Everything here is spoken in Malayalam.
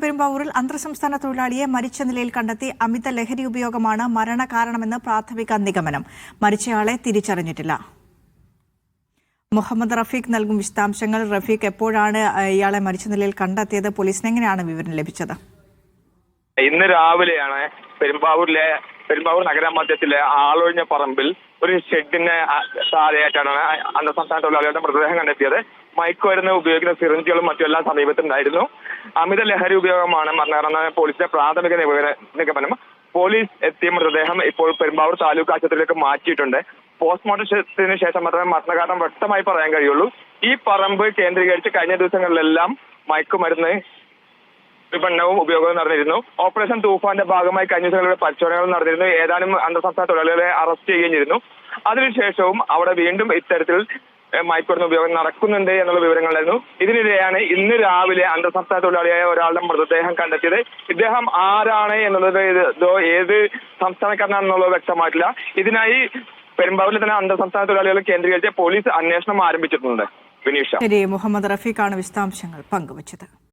പെരുമ്പാവൂരിൽ അന്തർസംസ്ഥാന തൊഴിലാളിയെ മരിച്ച നിലയിൽ കണ്ടെത്തി. അമിത ലഹരി ഉപയോഗമാണ് മരണകാരണമെന്ന് പ്രാഥമിക നിഗമനം. മരിച്ചയാളെ തിരിച്ചറിഞ്ഞിട്ടില്ല. മുഹമ്മദ് റഫീഖ് നൽകും വിശദാംശങ്ങൾ. റഫീഖ്, എപ്പോഴാണ് ഇയാളെ മരിച്ച നിലയിൽ കണ്ടെത്തിയത്? പോലീസിന് എങ്ങനെയാണ് വിവരം ലഭിച്ചത്? ഇന്ന് രാവിലെയാണ് പെരുമ്പാവൂർ നഗരമധ്യത്തിലെ ആളൊഴിഞ്ഞ പറമ്പിൽ ഒരു ഷെഡിന് താഴെയായിട്ടാണ് അന്തർസംസ്ഥാന തൊഴിലാളികളുടെ മൃതദേഹം കണ്ടെത്തിയത്. മയക്കുമരുന്ന് ഉപയോഗിക്കുന്ന സിറിഞ്ചുകളും മറ്റുമെല്ലാം സമീപത്തുണ്ടായിരുന്നു. അമിത ലഹരി ഉപയോഗമാണ് മരണകാരണമെന്ന് പോലീസിന്റെ പ്രാഥമിക നിഗമനം. പോലീസ് എത്തിയ മൃതദേഹം ഇപ്പോൾ പെരുമ്പാവൂർ താലൂക്ക് ആശുപത്രിയിലേക്ക് മാറ്റിയിട്ടുണ്ട്. പോസ്റ്റ്മോർട്ടത്തിന് ശേഷം മാത്രമേ മരണകാരണം വ്യക്തമായി പറയാൻ കഴിയുള്ളൂ. ഈ പറമ്പ് കേന്ദ്രീകരിച്ച് കഴിഞ്ഞ ദിവസങ്ങളിലെല്ലാം മയക്കുമരുന്ന് വിപണനവും ഉപയോഗവും നടന്നിരുന്നു. ഓപ്പറേഷൻ തൂഫാന്റെ ഭാഗമായി കഴിഞ്ഞ ദിവസങ്ങളിലെ പരിശോധനകൾ നടന്നിരുന്നു. ഏതാനും അന്തർസംസ്ഥാന തൊഴിലാളികളെ അറസ്റ്റ് ചെയ്യുകയും ചെയ്തിരുന്നു. അതിനുശേഷവും അവിടെ വീണ്ടും ഇത്തരത്തിൽ മയക്കുമരുന്ന് ഉപയോഗം നടക്കുന്നുണ്ട് എന്നുള്ള വിവരങ്ങളായിരുന്നു. ഇതിനിടെയാണ് ഇന്ന് രാവിലെ അന്തർസംസ്ഥാന തൊഴിലാളിയായ ഒരാളുടെ മൃതദേഹം കണ്ടെത്തിയത്. ഇദ്ദേഹം ആരാണ് എന്നുള്ളത്, ഏത് സംസ്ഥാനക്കാരനാണെന്നുള്ളത് വ്യക്തമായിട്ടില്ല. ഇതിനായി പെരുമ്പാവൂരിലെ തന്നെ അന്തർസംസ്ഥാന തൊഴിലാളികളെ കേന്ദ്രീകരിച്ച് പോലീസ് അന്വേഷണം ആരംഭിച്ചിട്ടുണ്ട്. വിനീഷ. ശരി, മുഹമ്മദ് റഫീഖാണ് വിശദാംശങ്ങൾ പങ്കുവച്ചത്.